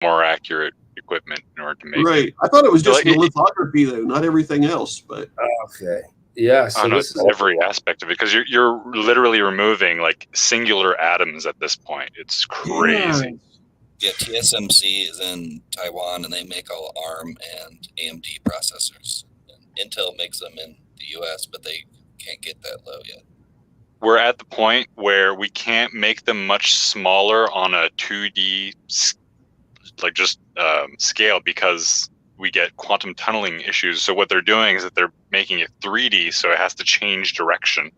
more accurate equipment in order to make it. Right. I thought it was just the lithography, though, not everything else. But okay, yeah. So no, this is every aspect of it, because you're literally removing like singular atoms at this point. It's crazy. Yeah, TSMC is in Taiwan, and they make all ARM and AMD processors. And Intel makes them in the U.S., but they can't get that low yet. We're at the point where we can't make them much smaller on a 2D scale, because we get quantum tunneling issues. So what they're doing is that they're making it 3D, so it has to change direction.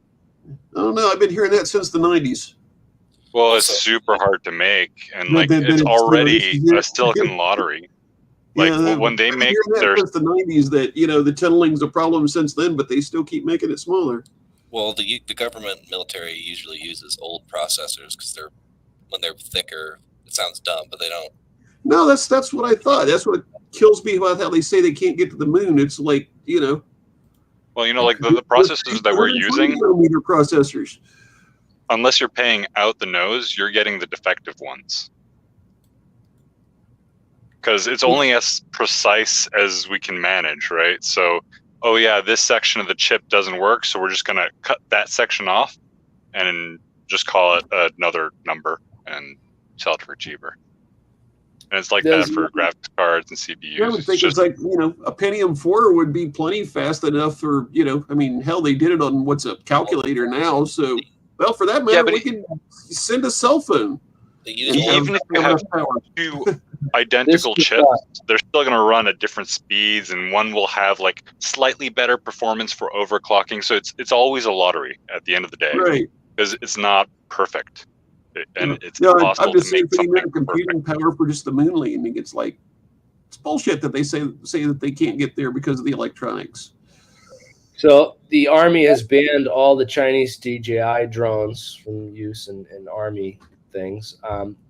I don't know. I've been hearing that since the 90s. Well, it's super hard to make, and it's already a silicon lottery. Like when they make their since the 90s, that the tunneling's a problem since then, but they still keep making it smaller. Well, the government military usually uses old processors because when they're thicker. It sounds dumb, but they don't. No, that's what I thought. That's what kills me about how they say they can't get to the moon. It's like Well, like the processors that we're using, processors. Unless you're paying out the nose, you're getting the defective ones. Because it's only as precise as we can manage, right? So, this section of the chip doesn't work, so we're just going to cut that section off and just call it another number and sell it for cheaper. And it's like that for graphics cards and CPUs. I would think it's like, a Pentium 4 would be plenty fast enough for, hell, they did it on what's a calculator now, so... Well, for that matter, we can send a cell phone. Even if you have two identical chips, they're still going to run at different speeds, and one will have like slightly better performance for overclocking. So it's always a lottery at the end of the day, right? Because it's not perfect, and it's impossible I'm just to make something computing power for just the moon landing. It's like it's bullshit that they say that they can't get there because of the electronics. So the Army has banned all the Chinese DJI drones from use in Army things.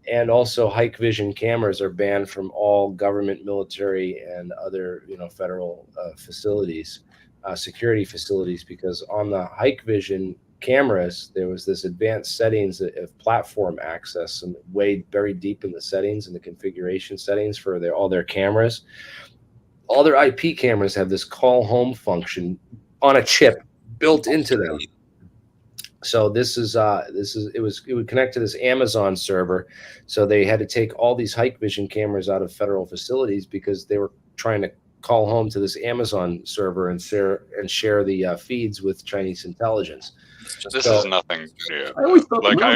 And also hike vision cameras are banned from all government, military, and other federal facilities, security facilities, because on the hike vision cameras, there was this advanced settings of platform access, and way very deep in the settings and the configuration settings for all their cameras. All their IP cameras have this call home function on a chip built into them. So it would connect to this Amazon server. So they had to take all these hike vision cameras out of federal facilities because they were trying to call home to this Amazon server and share the feeds with Chinese intelligence. This is nothing new. I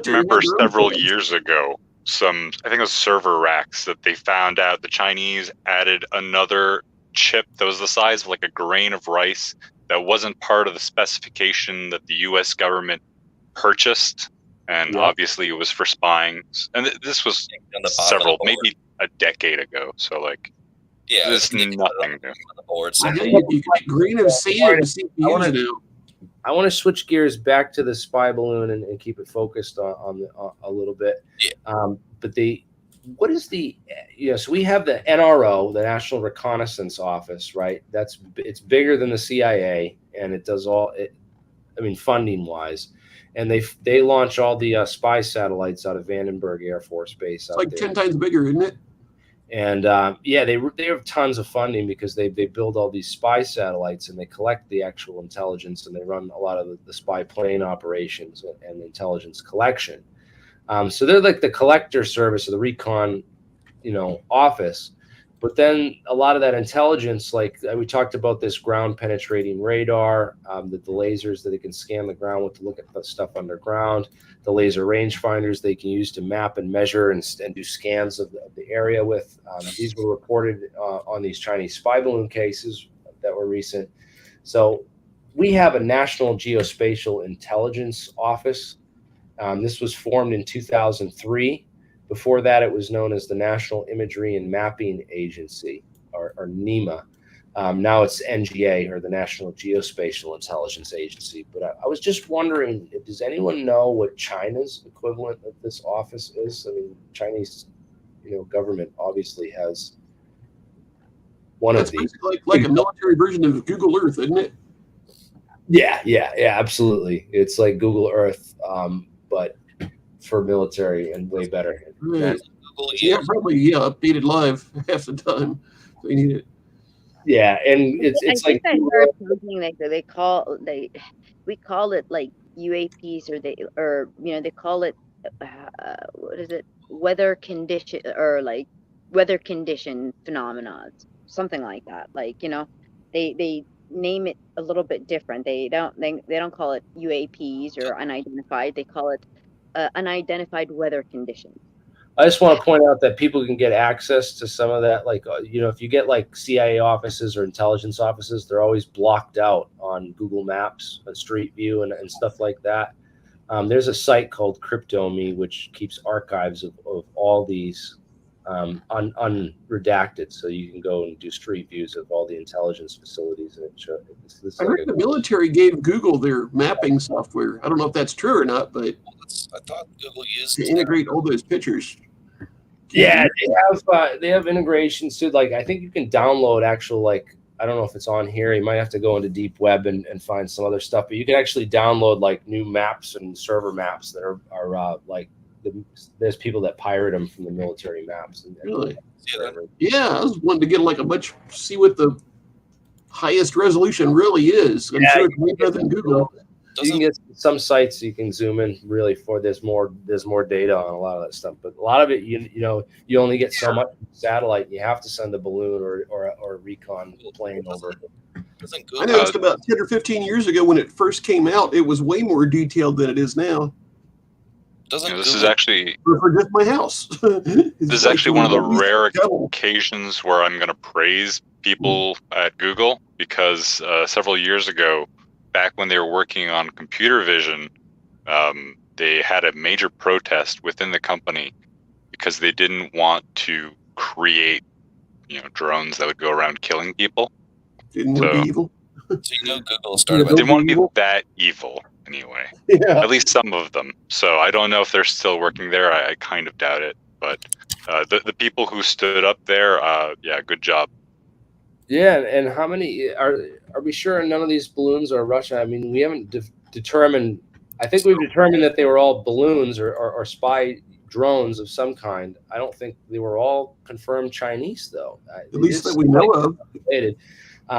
remember several years ago, I think it was server racks, that they found out the Chinese added another chip that was the size of like a grain of rice that wasn't part of the specification that the U.S. government purchased, and obviously it was for spying. And this was maybe a decade ago. So this is nothing new. You got green and sand. I want to switch gears back to the spy balloon and keep it focused on a little bit. Yeah. What is so we have the NRO, the National Reconnaissance Office, right? It's bigger than the CIA, and it does funding wise, and they launch all the spy satellites out of Vandenberg Air Force Base. It's like 10 times bigger, isn't it? And they have tons of funding because they build all these spy satellites, and they collect the actual intelligence, and they run a lot of the spy plane operations and intelligence collection. So they're like the collector service of the recon, office. But then a lot of that intelligence, like we talked about this ground penetrating radar, the lasers that it can scan the ground with to look at the stuff underground, the laser rangefinders they can use to map and measure and do scans of the area with. These were reported on these Chinese spy balloon cases that were recent. So we have a National Geospatial Intelligence Office. This was formed in 2003. Before that, it was known as the National Imagery and Mapping Agency, or NEMA. Now it's NGA, or the National Geospatial Intelligence Agency. But I was just wondering, does anyone know what China's equivalent of this office is? I mean, Chinese, government obviously has one of these. Like a military version of Google Earth, isn't it? Yeah, absolutely. It's like Google Earth, but for military and way better. Google probably updated live half the time. So you need it. Yeah, and it's I think I heard something like we call it like UAPs or they call it what is it, weather condition or like weather condition phenomena, something like that. Like they name it a little bit different. They don't call it UAPs or unidentified. They call it unidentified weather conditions. I just want to point out that people can get access to some of that. Like, if you get like CIA offices or intelligence offices, they're always blocked out on Google Maps and Street View and stuff like that. There's a site called CryptoMe, which keeps archives of all these unredacted. So you can go and do street views of all the intelligence facilities. And I heard the military gave Google their mapping software. I don't know if that's true or not, but I thought Google used to integrate all those pictures. Yeah, they have integrations too. Like I think you can download actual, like, I don't know if it's on here. You might have to go into deep web and find some other stuff, but you can actually download like new maps and server maps that are like there's people that pirate them from the military maps. Really? Yeah, I was wanting to get see what the highest resolution really is. I'm sure it's way better than Google. You can get some sites you can zoom in really for there's more data on a lot of that stuff, but a lot of it you only get so much satellite. You have to send a balloon or a recon plane over. I noticed about 10 or 15 years ago when it first came out, it was way more detailed than it is now. This is actually for just my house. This is actually one of the rare occasions where I'm going to praise people at Google, because several years ago, back when they were working on computer vision, they had a major protest within the company because they didn't want to create, drones that would go around killing people. Didn't want to be evil. So Google started. They didn't want to be that evil anyway. Yeah. At least some of them. So I don't know if they're still working there. I kind of doubt it. But the people who stood up there, good job. Yeah, and how many are we sure none of these balloons are Russian? I mean, we haven't determined. I think we've determined that they were all balloons or spy drones of some kind. I don't think they were all confirmed Chinese, though. At least that we know of.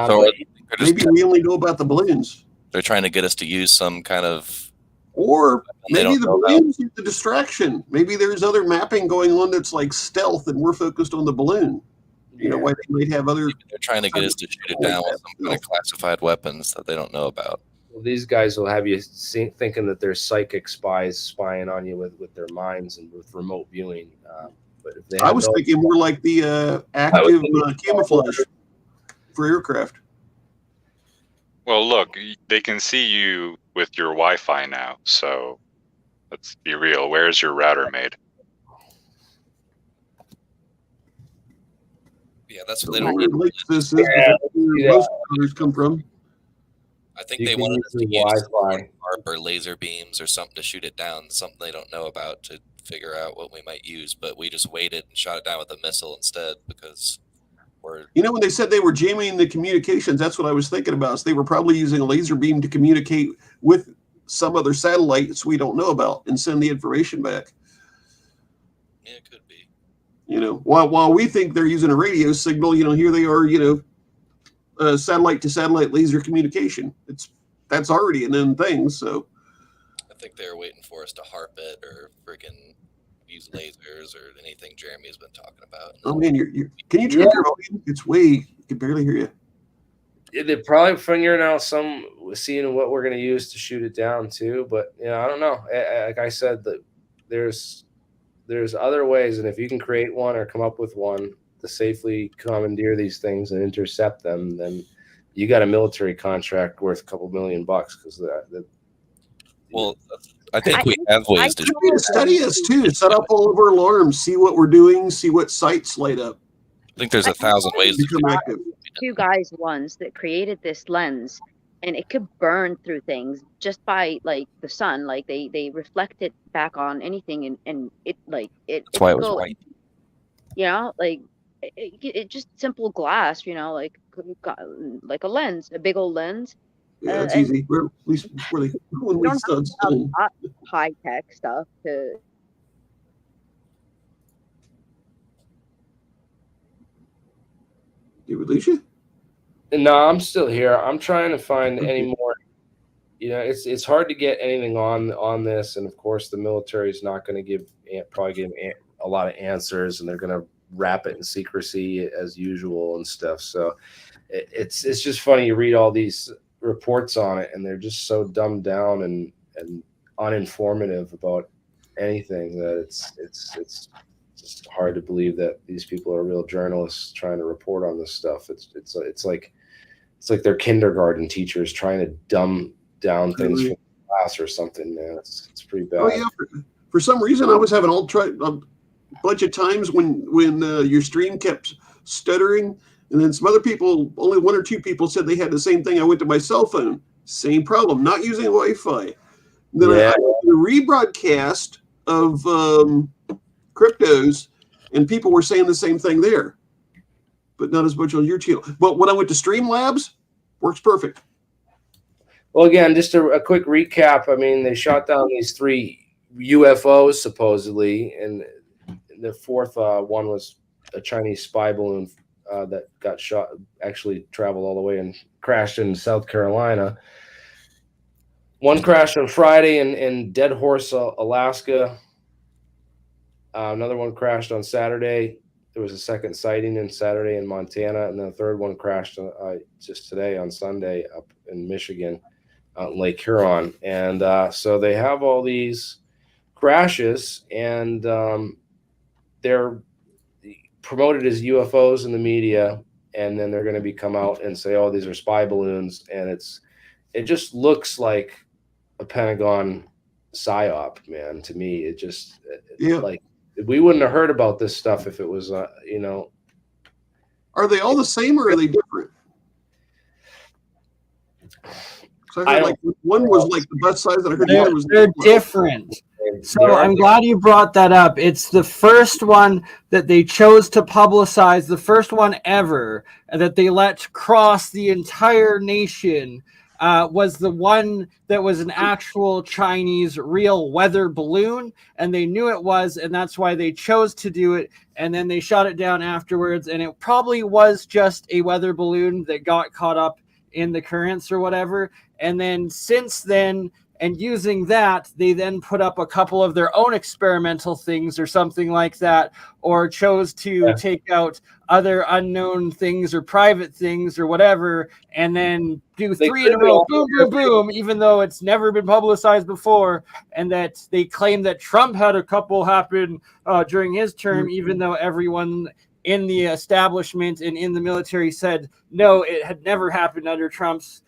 So maybe we only know about the balloons. They're trying to get us to use some kind of. Or maybe the balloons are the distraction. Maybe there's other mapping going on that's like stealth, and we're focused on the balloon. Why they might have other. They're trying to get us to shoot it down with some kind of classified weapons that they don't know about. Well, these guys will have you thinking that they're psychic spies spying on you with their minds and with remote viewing. But if they I was thinking more like the active camouflage for aircraft. Well, look, they can see you with your Wi-Fi now, so let's be real. Where's your router made? Yeah, that's what they don't know. This is most colors come from. I think they wanted us to use Wi-Fi or laser beams or something to shoot it down, something they don't know about, to figure out what we might use. But we just waited and shot it down with a missile instead because we're. When they said they were jamming the communications, that's what I was thinking about. So they were probably using a laser beam to communicate with some other satellites we don't know about and send the information back. Yeah, it could be. While we think they're using a radio signal, here they are, satellite to satellite laser communication. That's already a known thing. So I think they're waiting for us to harp it or freaking use lasers or anything Jeremy's been talking about. Oh man, can you turn your volume? It's you can barely hear you. Yeah, they're probably figuring out seeing what we're going to use to shoot it down too. But I don't know. Like I said, that there's other ways, and if you can create one or come up with one to safely commandeer these things and intercept them, then you got a military contract worth a couple $1 million because Well, I think we have ways to study us too. Set up all of our alarms, see what we're doing, see what sites light up. I think there's 1,000 ways to become active. Two guys once that created this lens, and it could burn through things just by like the sun. Like they reflect it back on anything, and it that's why it was white. It just simple glass. Like a lens, a big old lens. Yeah, it's easy. We're at least really high tech stuff to. Did we lose you? No, I'm still here. I'm trying to find any more. You know, it's hard to get anything on this, and of course, the military is not going to probably give a lot of answers, and they're going to wrap it in secrecy as usual and stuff. So it's just funny. You read all these reports on it, and they're just so dumbed down and uninformative about anything that it's just hard to believe that these people are real journalists trying to report on this stuff. It's like they're kindergarten teachers trying to dumb down things from class or something, man. It's pretty bad. Oh yeah. For some reason, I was having a bunch of times when your stream kept stuttering, and then some other people, only one or two people said they had the same thing. I went to my cell phone, same problem, not using Wi-Fi. Then I did a rebroadcast of cryptos, and people were saying the same thing there, but not as much on your channel. But when I went to Streamlabs, works perfect. Well, again, just a quick recap. I mean, they shot down these 3 UFOs supposedly, and the fourth one was a Chinese spy balloon that got shot, actually traveled all the way and crashed in South Carolina. One crashed on Friday in Deadhorse, Alaska. Another one crashed on Saturday. There was a second sighting in Saturday in Montana, and then the third one crashed just today on Sunday up in Michigan, out in Lake Huron. And so they have all these crashes, and they're promoted as UFOs in the media, and then they're going to come out and say, "Oh, these are spy balloons," and it just looks like a Pentagon psyop, man. To me, it just like we wouldn't have heard about this stuff if it was, you know. Are they all the same, or are they different? So I heard like one was like the best size, and I heard the other was they're different. So I'm glad you brought that up. It's the first one that they chose to publicize, the first one ever that they let cross the entire nation, was the one that was an actual Chinese real weather balloon, and they knew it was, and that's why they chose to do it. And then they shot it down afterwards, and it probably was just a weather balloon that got caught up in the currents or whatever. And then since then, and using that, they then put up a couple of their own experimental things or something like that, or chose to take out other unknown things or private things or whatever, and then do 3 in a row, boom, boom, boom, even though it's never been publicized before. And that they claim that Trump had a couple happen during his term, even though everyone in the establishment and in the military said, no, it had never happened under Trump's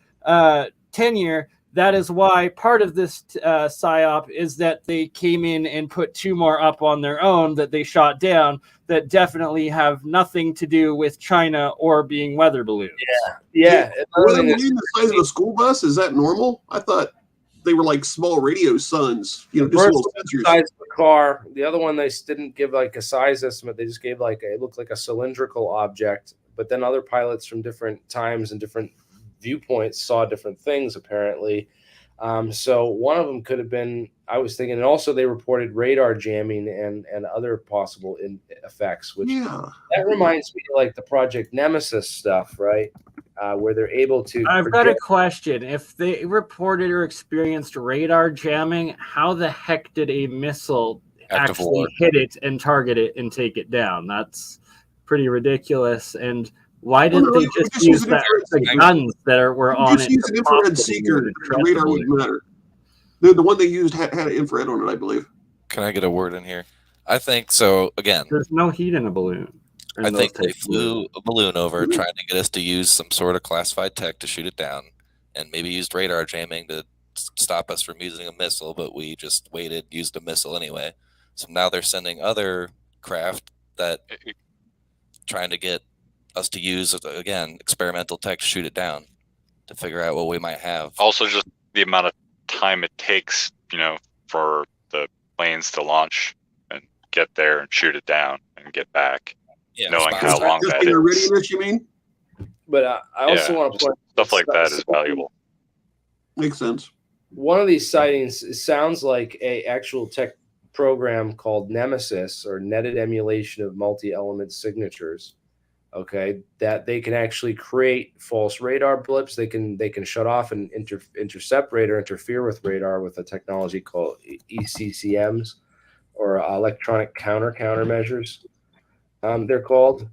tenure. That is why part of this psyop is that they came in and put 2 more up on their own that they shot down that definitely have nothing to do with China or being weather balloons. Yeah. Weather balloon the size of a school bus, is that normal? I thought they were like small radio suns. You know, just little sensors. Size of the car. The other one, they didn't give like a size estimate. They just gave it looked like a cylindrical object. But then other pilots from different times and different viewpoints saw different things apparently. So one of them could have been, I was thinking, and also they reported radar jamming and other possible effects, which that reminds me of like the Project Nemesis stuff, right? Where they're able to. I've got a question. If they reported or experienced radar jamming, how the heck did a missile actually hit it and target it and take it down? That's pretty ridiculous. And why didn't they just use the guns that were on it? Just use an infrared seeker. The radar wouldn't matter. The one they used had an infrared on it, I believe. Can I get a word in here? I think so. Again, there's no heat in a balloon. I think they flew a balloon over trying to get us to use some sort of classified tech to shoot it down, and maybe used radar jamming to stop us from using a missile, but we just waited, used a missile anyway. So now they're sending other craft that trying to get us to use, again, experimental tech to shoot it down to figure out what we might have. Also, just the amount of time it takes, for the planes to launch and get there and shoot it down and get back, knowing how long that is. Readiness, you mean? But I also want to point stuff like that is valuable. Makes sense. One of these sightings sounds like a actual tech program called Nemesis, or netted emulation of multi-element signatures. Okay, that they can actually create false radar blips. They can shut off and intercept radar, interfere with radar with a technology called ECCMs, or electronic countermeasures. They're called,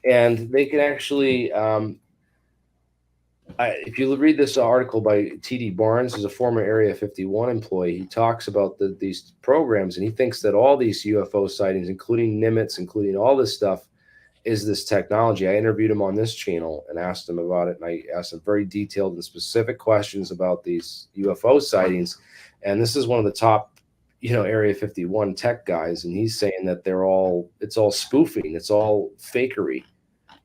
and they can actually. If you read this article by T.D. Barnes, who's a former Area 51 employee, he talks about these programs, and he thinks that all these UFO sightings, including Nimitz, including all this stuff, is this technology. I interviewed him on this channel and asked him about it, and I asked him very detailed and specific questions about these UFO sightings. And this is one of the top, Area 51 tech guys, and he's saying that it's all spoofing, it's all fakery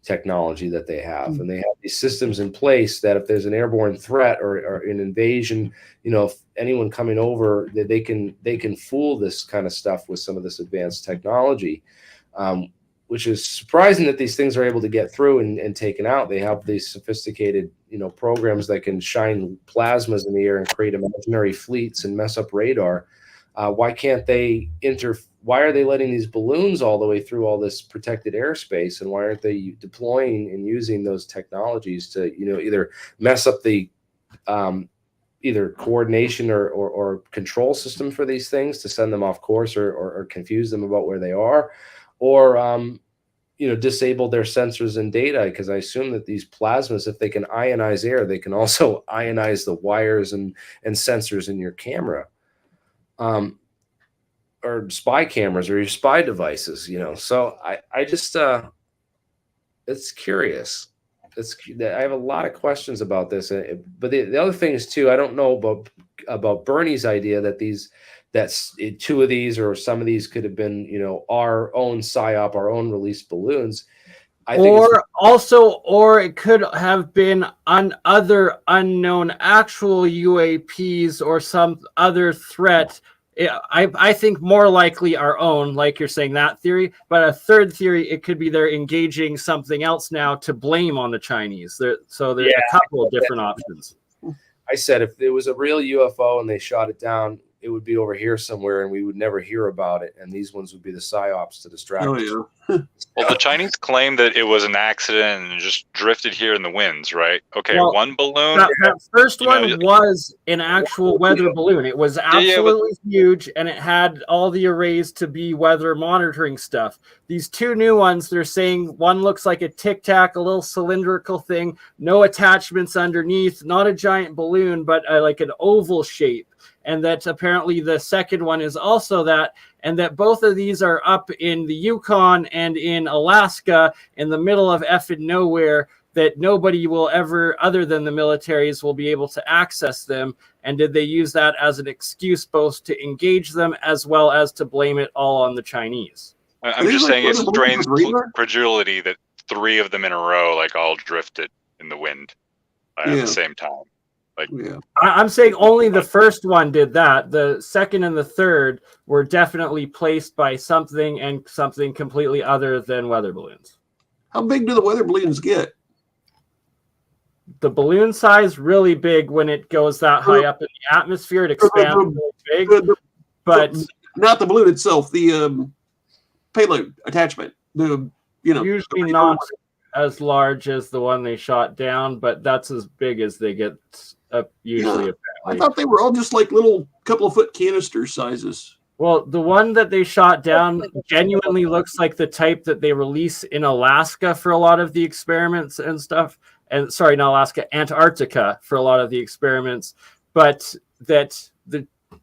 technology that they have, and they have these systems in place that if there's an airborne threat or an invasion, if anyone coming over, that they can fool this kind of stuff with some of this advanced technology. Which is surprising that these things are able to get through and taken out. They have these sophisticated, programs that can shine plasmas in the air and create imaginary fleets and mess up radar. Why can't they why are they letting these balloons all the way through all this protected airspace? And why aren't they deploying and using those technologies to, either mess up the either coordination or control system for these things to send them off course or confuse them about where they are? Or disable their sensors and data, because I assume that these plasmas, if they can ionize air, they can also ionize the wires and sensors in your camera, or spy cameras or your spy devices. So I just it's curious. I have a lot of questions about this, but the other thing is too, I don't know about Bernie's idea that two of these or some of these could have been, our own PSYOP, our own released balloons. Or it could have been other unknown actual UAPs or some other threat. I think more likely our own, like you're saying, that theory. But a third theory, it could be they're engaging something else now to blame on the Chinese. So there's a couple of different options. I said if it was a real UFO and they shot it down, it would be over here somewhere and we would never hear about it. And these ones would be the PSYOPs to distract us. Well, the Chinese claim that it was an accident and just drifted here in the winds, right? Okay, well, one balloon. That first one was an actual weather balloon. It was absolutely huge, and it had all the arrays to be weather monitoring stuff. These two new ones, they're saying one looks like a Tic Tac, a little cylindrical thing, no attachments underneath, not a giant balloon, but like an oval shape. And that apparently the second one is also that, and that both of these are up in the Yukon and in Alaska in the middle of effing nowhere, that nobody will ever, other than the militaries, will be able to access them. And did they use that as an excuse both to engage them as well as to blame it all on the Chinese? I'm just saying it's strange credulity that three of them in a row all drifted in the wind at the same time. I'm saying only the first one did that. The second and the third were definitely placed by something and something completely other than weather balloons. How big do the weather balloons get? The balloon size really big when it goes that high up in the atmosphere. It expands really big, but not the balloon itself. The payload attachment. Usually not as large as the one they shot down, but that's as big as they get. Usually, I thought they were all just like little couple of foot canister sizes. Well, the one that they shot down genuinely looks like the type that they release in Alaska for a lot of the experiments and stuff. And sorry, not Alaska, Antarctica for a lot of the experiments, but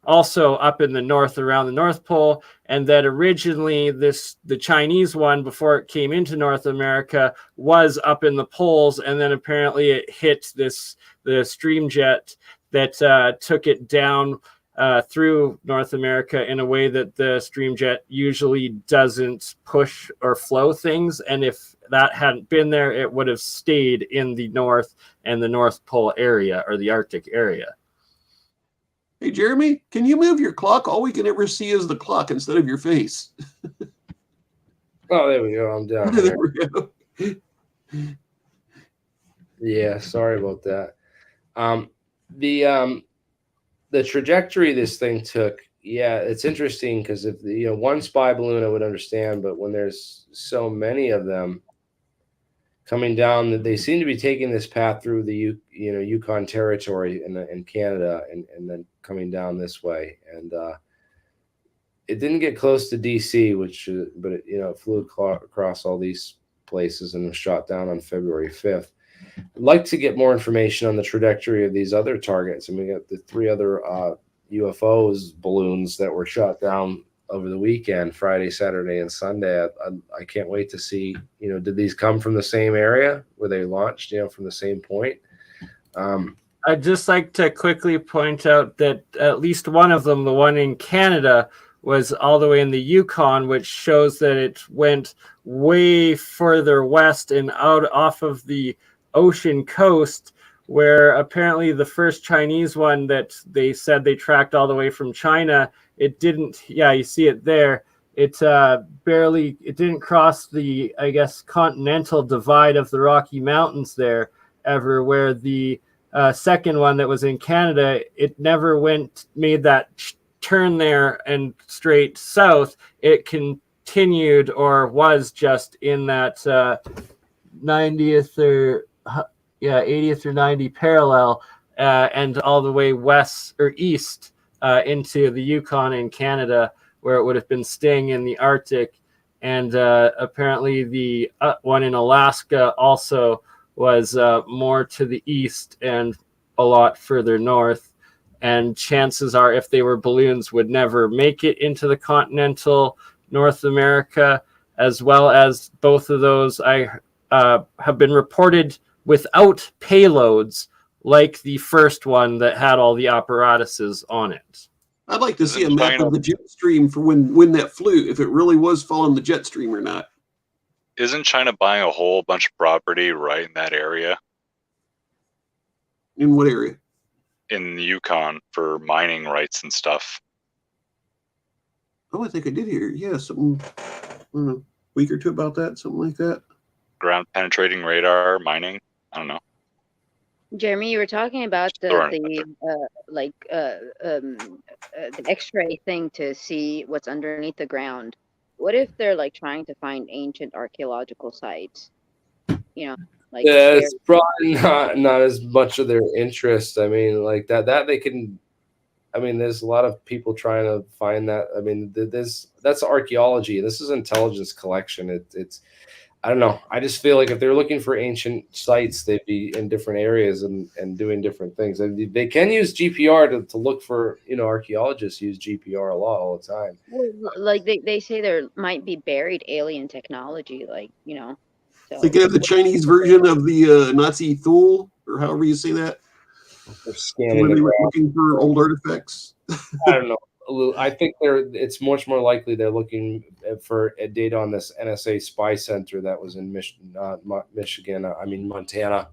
also up in the north around the North Pole. And that originally the Chinese one, before it came into North America, was up in the poles, and then apparently it hit the stream jet that took it down through North America in a way that the stream jet usually doesn't push or flow things. And if that hadn't been there, it would have stayed in the north and the North Pole area or the Arctic area. Hey, Jeremy, can you move your clock? All we can ever see is the clock instead of your face. Oh, there we go. I'm down. There we go. Yeah, sorry about that. The trajectory this thing took, it's interesting because if one spy balloon I would understand, but when there's so many of them, coming down. They seem to be taking this path through the Yukon Territory in Canada, and then coming down this way. And it didn't get close to DC, but it flew across all these places and was shot down on February 5th. I'd like to get more information on the trajectory of these other targets, and we got the 3 other UFOs balloons that were shot down over the weekend, Friday, Saturday, and Sunday. I can't wait to see, did these come from the same area? Were they launched, from the same point? I'd just like to quickly point out that at least one of them, the one in Canada, was all the way in the Yukon, which shows that it went way further west and out off of the ocean coast, where apparently the first Chinese one that they said they tracked all the way from China, it didn't. Yeah, you see it there. It didn't cross the, I guess, continental divide of the Rocky Mountains there ever, where the second one that was in Canada, it never made that turn there and straight south. It continued, or was just in that 90th or 80th or 90 parallel, and all the way west or east into the Yukon in Canada, where it would have been staying in the Arctic. And apparently the one in Alaska also was more to the east and a lot further north. And chances are, if they were balloons, would never make it into the continental North America, as well as both of those have been reported without payloads, like the first one that had all the apparatuses on it. I'd like to see a map of the jet stream for when that flew, if it really was following the jet stream or not. Isn't China buying a whole bunch of property right in that area? In what area? In the Yukon for mining rights and stuff. Oh, I think I did hear. Yeah, something, I don't know, week or two about that, something like that. Ground penetrating radar mining. I don't know. Jeremy, you were talking about the X-ray thing to see what's underneath the ground. What if they're like trying to find ancient archaeological sites? It's probably not as much of their interest. I mean, like that they can. I mean, there's a lot of people trying to find that. I mean, that's archaeology. This is intelligence collection. It's I don't know. I just feel like if they're looking for ancient sites, they'd be in different areas and doing different things. And they can use GPR to look for, archaeologists use GPR a lot all the time. Like they say there might be buried alien technology, So. They could have the Chinese version of the Nazi Thule, or however you say that. They're scanning when they were looking for old artifacts. I don't know. I think it's much more likely they're looking for data on this NSA spy center that was in Montana,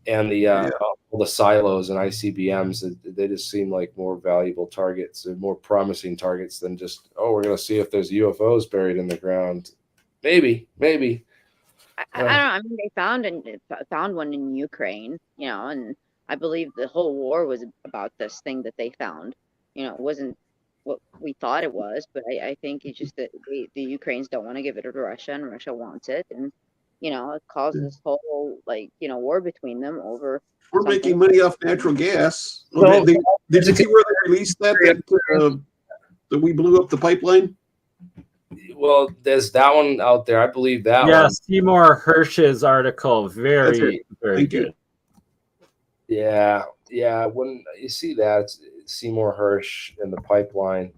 and all the silos and ICBMs. They just seem like more valuable targets and more promising targets than just, we're going to see if there's UFOs buried in the ground. Maybe. I don't know. I mean, they found one in Ukraine, and I believe the whole war was about this thing that they found. It wasn't what we thought it was, but I think it's just that the Ukrainians don't want to give it to Russia, and Russia wants it, and it causes this whole war between them over. We're making money off natural gas. Did you see where they released that we blew up the pipeline? Well, there's that one out there. I believe that one. Yeah, Seymour Hersh's article, very good. Yeah. When you see that, Seymour Hersh and the pipeline,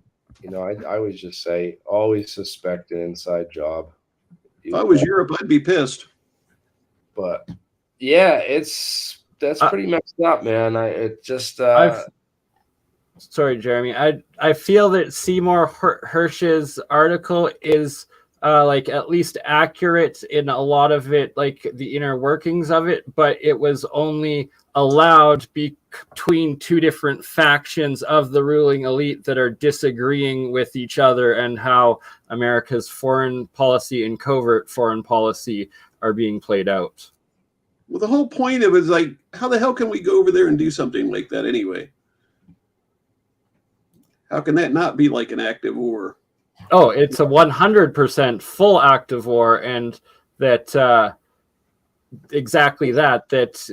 I always just say, always suspect an inside job. If I was Europe, I'd be pissed. But yeah, that's pretty messed up, man. Sorry, Jeremy. I feel that Seymour Hersh's article is at least accurate in a lot of it, like the inner workings of it, but it was only allowed between two different factions of the ruling elite that are disagreeing with each other, and how America's foreign policy and covert foreign policy are being played out. Well, the whole point of it is how the hell can we go over there and do something like that anyway? How can that not be like an active war? Oh, it's a 100% full active war, and that exactly that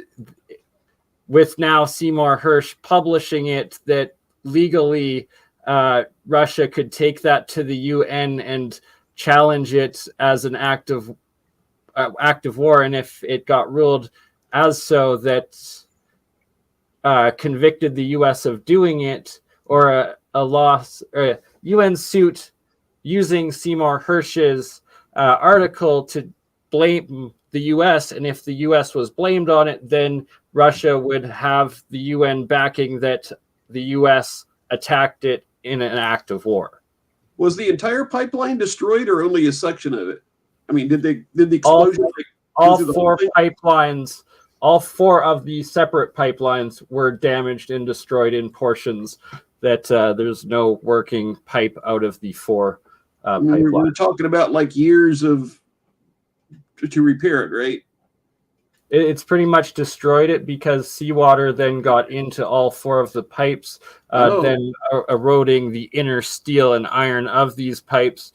with now Seymour Hersh publishing it, that legally Russia could take that to the UN and challenge it as an act of war. And if it got ruled as so, that convicted the US of doing it, or a loss, or a UN suit using Seymour Hersh's article to blame the US. And if the US was blamed on it, then Russia would have the UN backing that the US attacked it in an act of war. Was the entire pipeline destroyed, or only a section of it? I mean, did the explosion all four pipelines, all four of the separate pipelines were damaged and destroyed in portions that there's no working pipe out of the four pipelines. We're talking about like years to repair it, right? It's pretty much destroyed it, because seawater then got into all four of the pipes, then eroding the inner steel and iron of these pipes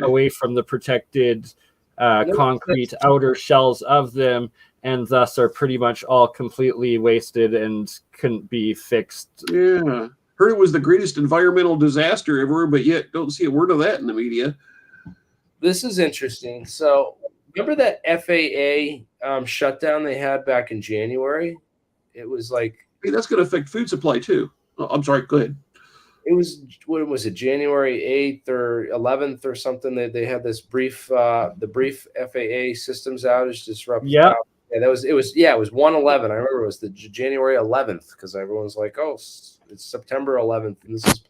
away from the protected concrete outer shells of them, and thus are pretty much all completely wasted and couldn't be fixed. Yeah. Heard it was the greatest environmental disaster ever, but yet don't see a word of that in the media. This is interesting. So remember that FAA shutdown they had back in January? It was like... Hey, that's going to affect food supply too. Oh, I'm sorry, go ahead. It was, what was it, January 8th or 11th or something? They had this brief FAA systems outage disrupted. Yeah. Yeah, it was 1/11. I remember it was the January 11th, because everyone's like, oh, it's September 11th, and this is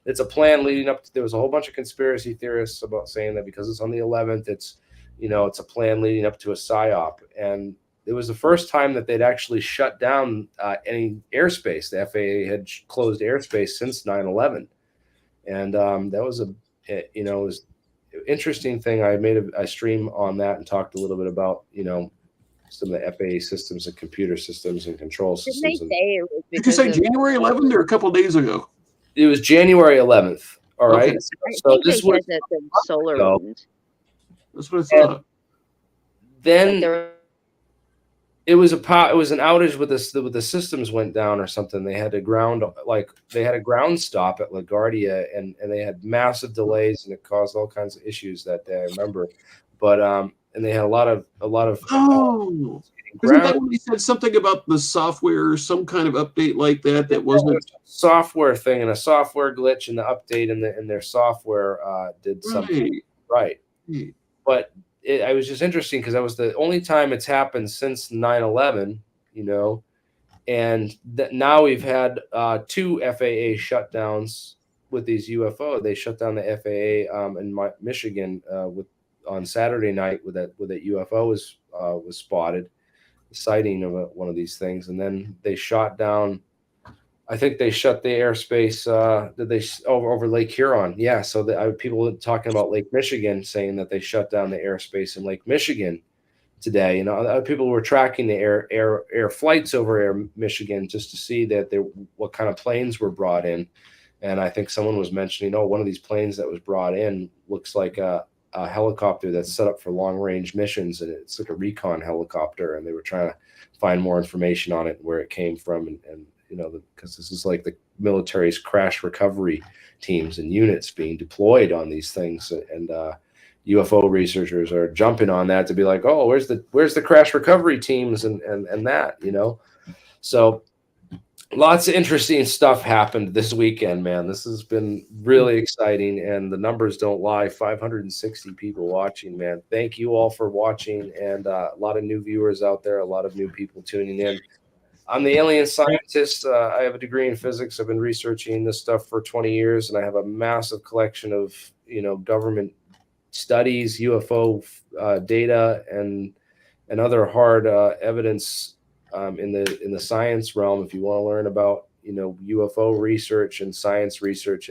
it's a plan leading up to, there was a whole bunch of conspiracy theorists about saying that because it's on the 11th, it's a plan leading up to a PSYOP. And it was the first time that they'd actually shut down any airspace. The FAA had closed airspace since 9/11, and that was it was an interesting thing. I made a stream on that and talked a little bit about some of the FAA systems and computer systems and control systems. Did you say January 11th or a couple of days ago? It was January 11th. All right. Okay. So this was solar wind. That's what I thought. Then it was an outage with the systems went down or something. They had a ground stop at LaGuardia, and they had massive delays, and it caused all kinds of issues that day. I remember, but and they had a lot of isn't that when they said something about the software or some kind of update like that wasn't a software thing, and a software glitch in the update in their software did something right. But I was just interesting, because that was the only time it's happened since 9/11, and that now we've had two FAA shutdowns with these UFO. They shut down the FAA in Michigan on Saturday night with that UFO was spotted, the sighting of one of these things, and then they shot down. I think they shut the airspace. Did they over Lake Huron? Yeah. So people talking about Lake Michigan, saying that they shut down the airspace in Lake Michigan today. People were tracking the air flights over Air Michigan just to see that what kind of planes were brought in. And I think someone was mentioning, one of these planes that was brought in looks like a helicopter that's set up for long range missions, and it's like a recon helicopter, and they were trying to find more information on it and where it came from, and because this is like the military's crash recovery teams and units being deployed on these things, and UFO researchers are jumping on that to be like, oh, where's the crash recovery teams and that, so lots of interesting stuff happened this weekend, man. This has been really exciting, and the numbers don't lie. 560 people watching, man. Thank you all for watching, and a lot of new viewers out there, a lot of new people tuning in. I'm the alien scientist. I have a degree in physics. I've been researching this stuff for 20 years, and I have a massive collection of, government studies, UFO data, and other hard evidence in the science realm. If you want to learn about UFO research and science research